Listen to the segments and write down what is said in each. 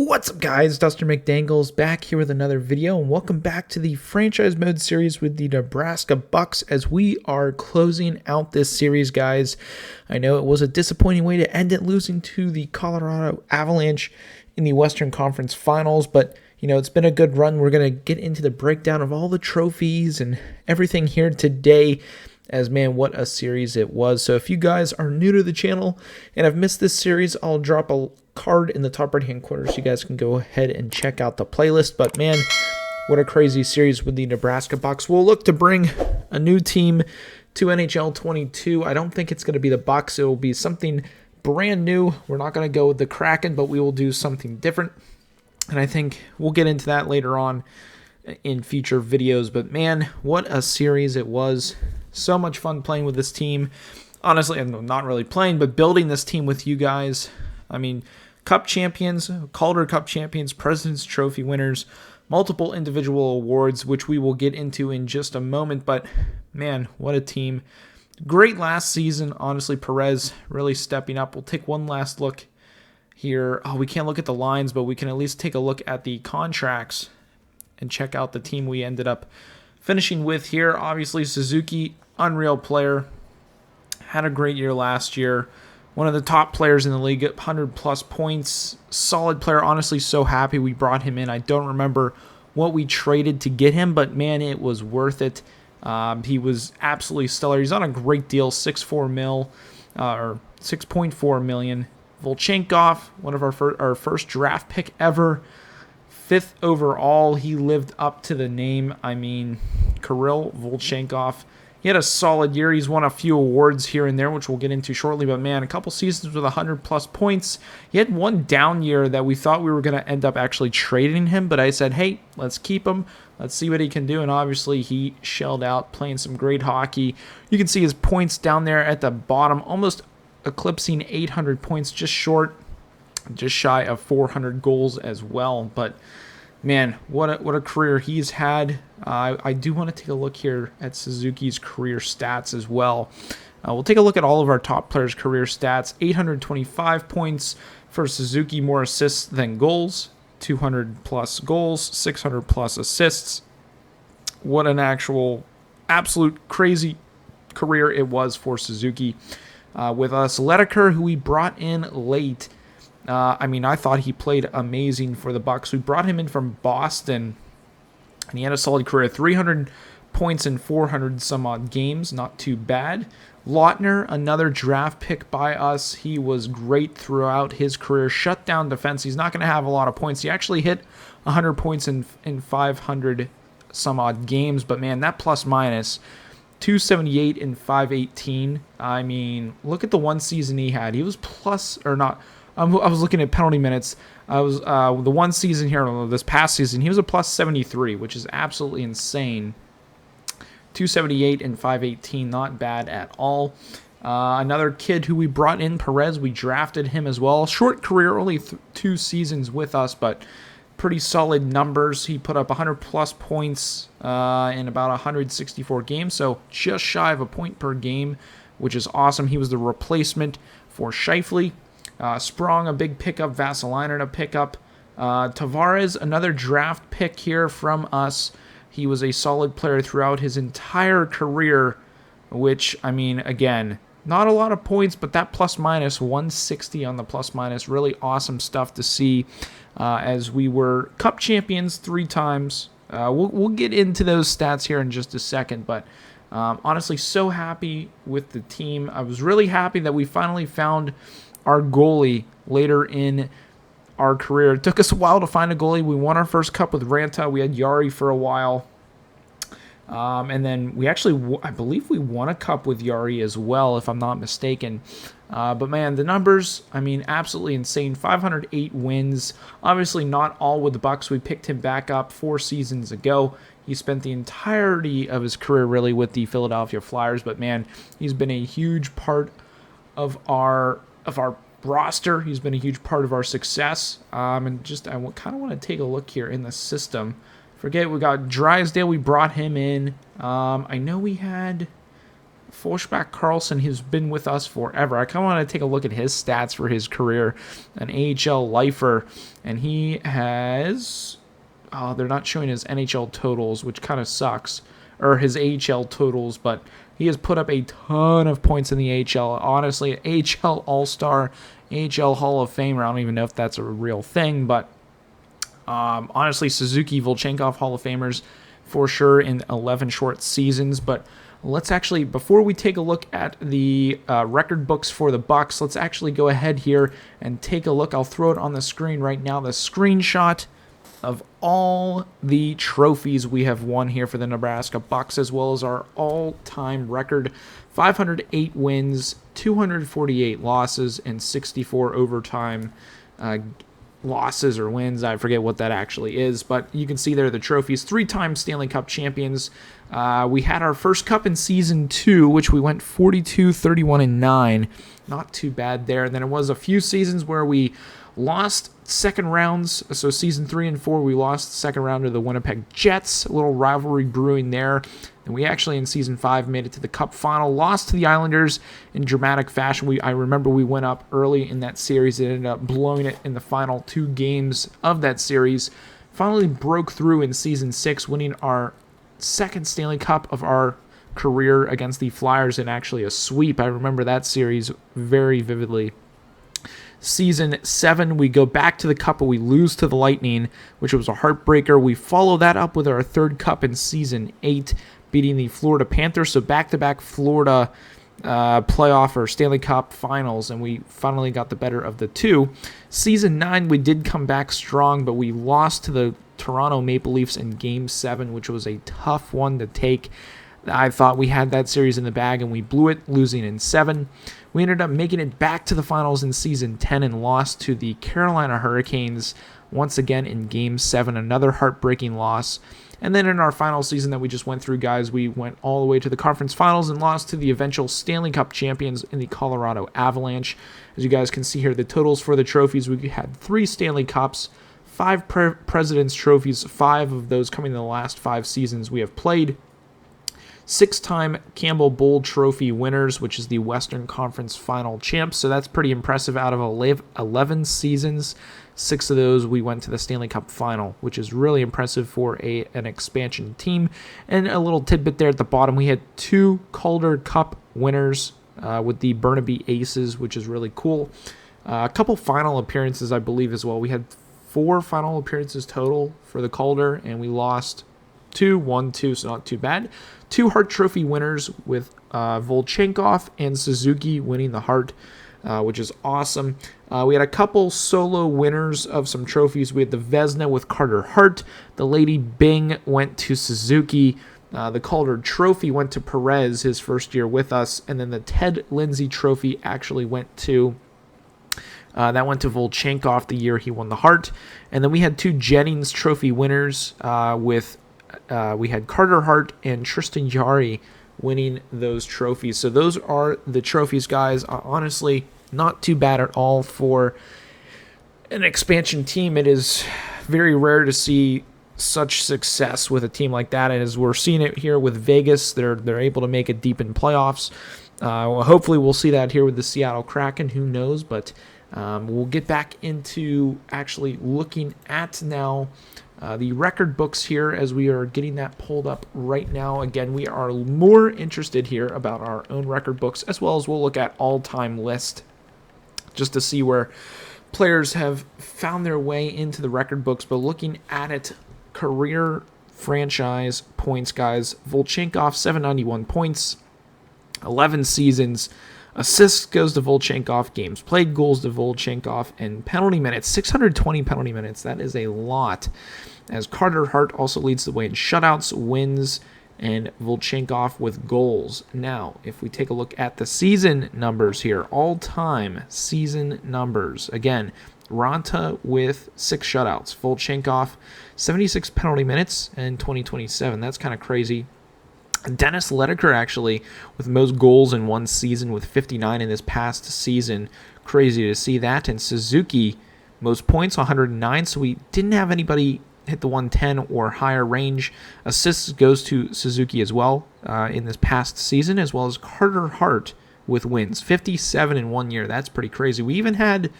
What's up, guys? Dustin McDangles back here with another video, and welcome back to the franchise mode series with the Nebraska Bucks as we are closing out this series, guys. I know it was a disappointing way to end it, losing to the Colorado Avalanche in the Western Conference Finals, but it's been a good run. We're going to get into the breakdown of all the trophies and everything here today. As man, what a series it was. So if you guys are new to the channel and have missed this series, I'll drop a card in the top right hand corner so you guys can go ahead and check out the playlist. But man, what a crazy series with the Nebraska Bucks. We'll look to bring a new team to NHL 22. I don't think it's going to be the Bucks. It will be something brand new. We're not going to go with the Kraken, but we will do something different. And I think we'll get into that later on in future videos. But man, what a series it was. So much fun playing with this team. Honestly, I'm not really playing, but building this team with you guys. I mean, Cup champions, Calder Cup champions, President's Trophy winners, multiple individual awards, which we will get into in just a moment. But man, what a team. Great last season. Honestly, Perez really stepping up. We'll take one last look here. Oh, we can't look at the lines, but we can at least take a look at the contracts and check out the team we ended up finishing with here. Obviously, Suzuki, unreal player. Had a great year last year. One of the top players in the league, 100-plus points. Solid player. Honestly, so happy we brought him in. I don't remember what we traded to get him, but man, it was worth it. He was absolutely stellar. He's on a great deal, $6.4 million. Volchenkov, one of our first draft pick ever. 5th overall. He lived up to the name. I mean, Kirill Volchenkov. He had a solid year. He's won a few awards here and there, which we'll get into shortly. But man, a couple seasons with 100-plus points. He had one down year that we thought we were going to end up actually trading him. But I said, hey, let's keep him. Let's see what he can do. And obviously, he shelled out, playing some great hockey. You can see his points down there at the bottom, almost eclipsing 800 points, just short. Just shy of 400 goals as well. But man, what a career he's had. I do want to take a look here at Suzuki's career stats as well. We'll take a look at all of our top players' career stats. 825 points for Suzuki, more assists than goals. 200-plus goals, 600-plus assists. What an absolute crazy career it was for Suzuki. With us, Ledeker, who we brought in late. I thought he played amazing for the Bucks. We brought him in from Boston, and he had a solid career. 300 points in 400 some odd games, not too bad. Lautner, another draft pick by us. He was great throughout his career. Shut down defense. He's not going to have a lot of points. He actually hit 100 points in 500 some odd games, but man, that plus minus 278 and 518. I mean, look at the one season he had. He was plus or not. I was looking at penalty minutes. I was the one season here, this past season, he was a plus 73, which is absolutely insane. 278 and 518, not bad at all. Another kid who we brought in, Perez, we drafted him as well. Short career, only 2 seasons with us, but pretty solid numbers. He put up 100-plus points in about 164 games, so just shy of a point per game, which is awesome. He was the replacement for Scheifele. Sprong, a big pickup. Vasiliner, a pickup. Tavares, another draft pick here from us. He was a solid player throughout his entire career, which, again, not a lot of points, but that plus-minus 160 on the plus-minus, really awesome stuff to see as we were Cup champions 3 times. We'll get into those stats here in just a second, but honestly, so happy with the team. I was really happy that we finally found our goalie later in our career. It took us a while to find a goalie. We won our first cup with Ranta. We had Yari for a while. And then we actually, I believe we won a cup with Yari as well, if I'm not mistaken. But man, the numbers, absolutely insane. 508 wins. Obviously not all with the Bucks. We picked him back up 4 seasons ago. He spent the entirety of his career really with the Philadelphia Flyers. But man, he's been a huge part of our roster. He's been a huge part of our success. And just I kind of want to take a look here in the system. Forget we got Drysdale. We brought him in. I know we had Forsback Carlson, who's been with us forever. I kind of want to take a look at his stats for his career. An AHL lifer, and he has... Oh, they're not showing his NHL totals, which kind of sucks. Or his AHL totals, but he has put up a ton of points in the AHL. Honestly, AHL All-Star, AHL Hall of Famer. I don't even know if that's a real thing, but honestly, Suzuki, Volchenkov Hall of Famers for sure in 11 short seasons. But let's actually, before we take a look at the record books for the Bucks, let's actually go ahead here and take a look. I'll throw it on the screen right now. The screenshot of all the trophies we have won here for the Nebraska Bucks, as well as our all-time record: 508 wins, 248 losses, and 64 overtime losses or wins. I forget what that actually is, but you can see there the trophies. 3-time Stanley Cup champions. We had our first cup in Season 2, which we went 42, 31, and 9. Not too bad there. And then it was a few seasons where we lost second rounds. So Season 3 and 4, we lost the second round to the Winnipeg Jets. A little rivalry brewing there. And we actually, in Season 5, made it to the Cup final. Lost to the Islanders in dramatic fashion. I remember we went up early in that series. It ended up blowing it in the final 2 games of that series. Finally broke through in Season 6, winning our second Stanley Cup of our career against the Flyers in actually a sweep. I remember that series very vividly. Season 7, we go back to the Cup, but we lose to the Lightning, which was a heartbreaker. We follow that up with our third Cup in Season 8, beating the Florida Panthers. So back-to-back Florida playoff or Stanley Cup finals, and we finally got the better of the two. Season 9, we did come back strong, but we lost to the Toronto Maple Leafs in Game 7, which was a tough one to take. I thought we had that series in the bag, and we blew it, losing in 7. We ended up making it back to the finals in Season 10 and lost to the Carolina Hurricanes once again in Game 7, another heartbreaking loss. And then in our final season that we just went through, guys, we went all the way to the conference finals and lost to the eventual Stanley Cup champions in the Colorado Avalanche. As you guys can see here, the totals for the trophies, we had 3 Stanley Cups, 5 President's Trophies, 5 of those coming in the last 5 seasons we have played. 6-time Campbell Bowl Trophy winners, which is the Western Conference Final champs. So that's pretty impressive. Out of 11 seasons, 6 of those we went to the Stanley Cup Final, which is really impressive for an expansion team. And a little tidbit there at the bottom, we had 2 Calder Cup winners with the Burnaby Aces, which is really cool. A couple final appearances, I believe, as well. We had 4 final appearances total for the Calder, and we lost 2, 1, 2, so not too bad. 2 Hart Trophy winners with Volchenkov and Suzuki winning the Hart, which is awesome. We had a couple solo winners of some trophies. We had the Vezina with Carter Hart. The Lady Byng went to Suzuki. The Calder Trophy went to Perez his first year with us. And then the Ted Lindsay Trophy actually went to... that went to Volchenkov the year he won the Hart. And then we had 2 Jennings Trophy winners we had Carter Hart and Tristan Jarry winning those trophies. So those are the trophies, guys. Honestly, not too bad at all for an expansion team. It is very rare to see such success with a team like that. And as we're seeing it here with Vegas, they're able to make it deep in playoffs. Hopefully we'll see that here with the Seattle Kraken. Who knows? But we'll get back into actually looking at now the record books here as we are getting that pulled up right now. Again, we are more interested here about our own record books, as well as we'll look at all-time list just to see where players have found their way into the record books. But looking at it, career franchise points, guys. Volchenkov, 791 points, 11 seasons. Assists goes to Volchenkov, games played goals to Volchenkov, and penalty minutes, 620 penalty minutes. That is a lot. As Carter Hart also leads the way in shutouts, wins, and Volchenkov with goals. Now, if we take a look at the season numbers here, all-time season numbers. Again, Ranta with 6 shutouts. Volchenkov, 76 penalty minutes and 2027. That's kind of crazy. Dennis Lederker actually with most goals in one season with 59 in this past season. Crazy to see that. And Suzuki, most points, 109. So we didn't have anybody hit the 110 or higher range. Assists goes to Suzuki as well in this past season, as well as Carter Hart with wins. 57 in 1 year. That's pretty crazy. We even had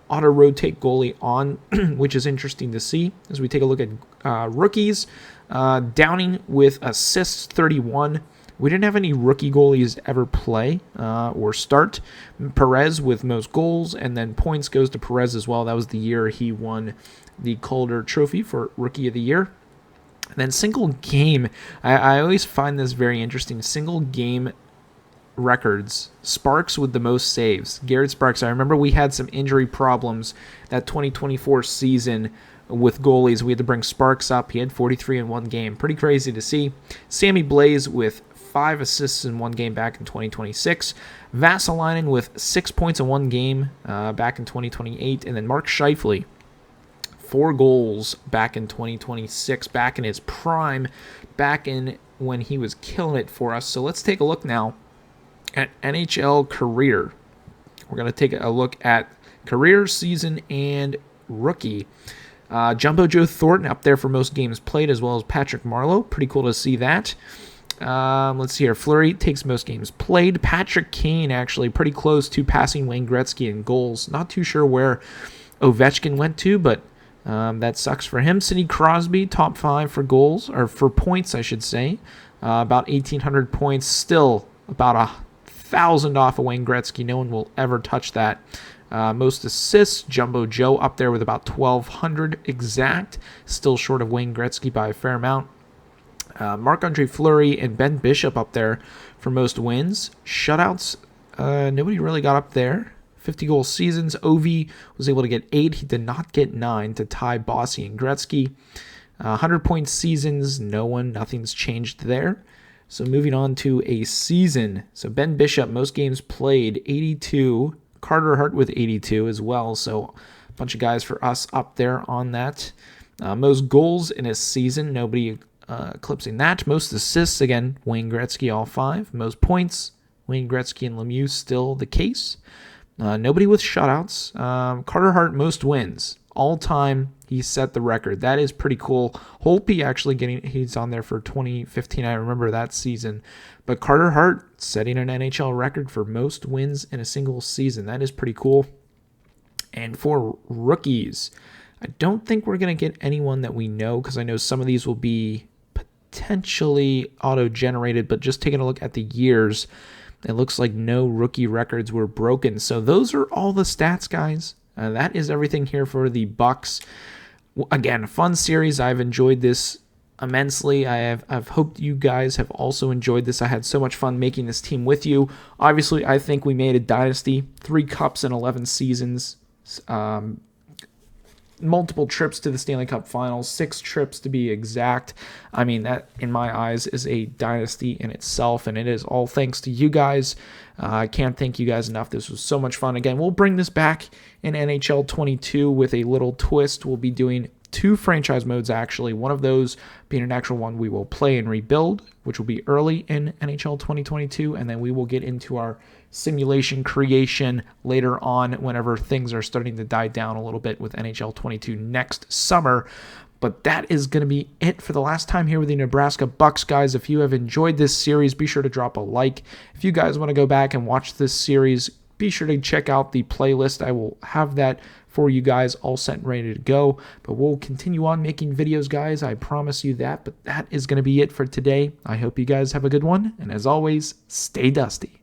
auto-rotate goalie on, which is interesting to see. As we take a look at rookies, Downing with assists, 31. We didn't have any rookie goalies ever play or start. Perez with most goals, and then points goes to Perez as well. That was the year he won the Calder Trophy for Rookie of the Year. And then single game, I always find this very interesting. Single game records. Sparks with the most saves. Garrett Sparks. I remember we had some injury problems that 2024 season with goalies. We had to bring Sparks up. He had 43 in one game. Pretty crazy to see. Sammy Blais with 5 assists in one game back in 2026. Vasilinen with 6 points in one game back in 2028. And then Mark Scheifele, 4 goals back in 2026, back in his prime, back in when he was killing it for us. So let's take a look now at NHL career. We're going to take a look at career, season, and rookie. Jumbo Joe Thornton up there for most games played, as well as Patrick Marleau. Pretty cool to see that. Let's see here. Fleury takes most games played. Patrick Kane actually pretty close to passing Wayne Gretzky in goals. Not too sure where Ovechkin went to, but that sucks for him. Sidney Crosby, top 5 for goals, or for points, I should say. About 1,800 points. Still about 1,000 off of Wayne Gretzky. No one will ever touch that. Most assists, Jumbo Joe up there with about 1,200 exact. Still short of Wayne Gretzky by a fair amount. Marc-Andre Fleury and Ben Bishop up there for most wins. Shutouts, nobody really got up there. 50-goal seasons. Ovi was able to get 8. He did not get 9 to tie Bossy and Gretzky. 100-point seasons, nothing's changed there. So moving on to a season. So Ben Bishop, most games played, 82. Carter Hart with 82 as well. So a bunch of guys for us up there on that. Most goals in a season, nobody eclipsing that. Most assists, again, Wayne Gretzky, all 5. Most points, Wayne Gretzky and Lemieux, still the case. Nobody with shutouts. Carter Hart, most wins. All time, he set the record. That is pretty cool. Holtby actually he's on there for 2015. I remember that season. But Carter Hart setting an NHL record for most wins in a single season. That is pretty cool. And for rookies, I don't think we're going to get anyone that we know, because I know some of these will be potentially auto-generated, but just taking a look at the years, it looks like no rookie records were broken. So those are all the stats, guys. That is everything here for the Bucks. Again, fun series. I've enjoyed this immensely. I've hoped you guys have also enjoyed this. I had so much fun making this team with you. Obviously, I think we made a dynasty. 3 cups in 11 seasons. Multiple trips to the Stanley Cup Finals, 6 trips to be exact. I mean, that, in my eyes, is a dynasty in itself, and it is all thanks to you guys. I can't thank you guys enough. This was so much fun. Again, we'll bring this back in NHL 22 with a little twist. We'll be doing 2 franchise modes, actually. One of those being an actual one we will play and rebuild, which will be early in NHL 2022, and then we will get into our simulation creation later on whenever things are starting to die down a little bit with NHL 22 next summer. But that is going to be it for the last time here with the Nebraska Bucks, guys. If you have enjoyed this series, be sure to drop a like. If you guys want to go back and watch this series, be sure to check out the playlist. I will have that for you guys all set and ready to go. But we'll continue on making videos, guys. I promise you that. But that is going to be it for today. I hope you guys have a good one. And as always, stay dusty.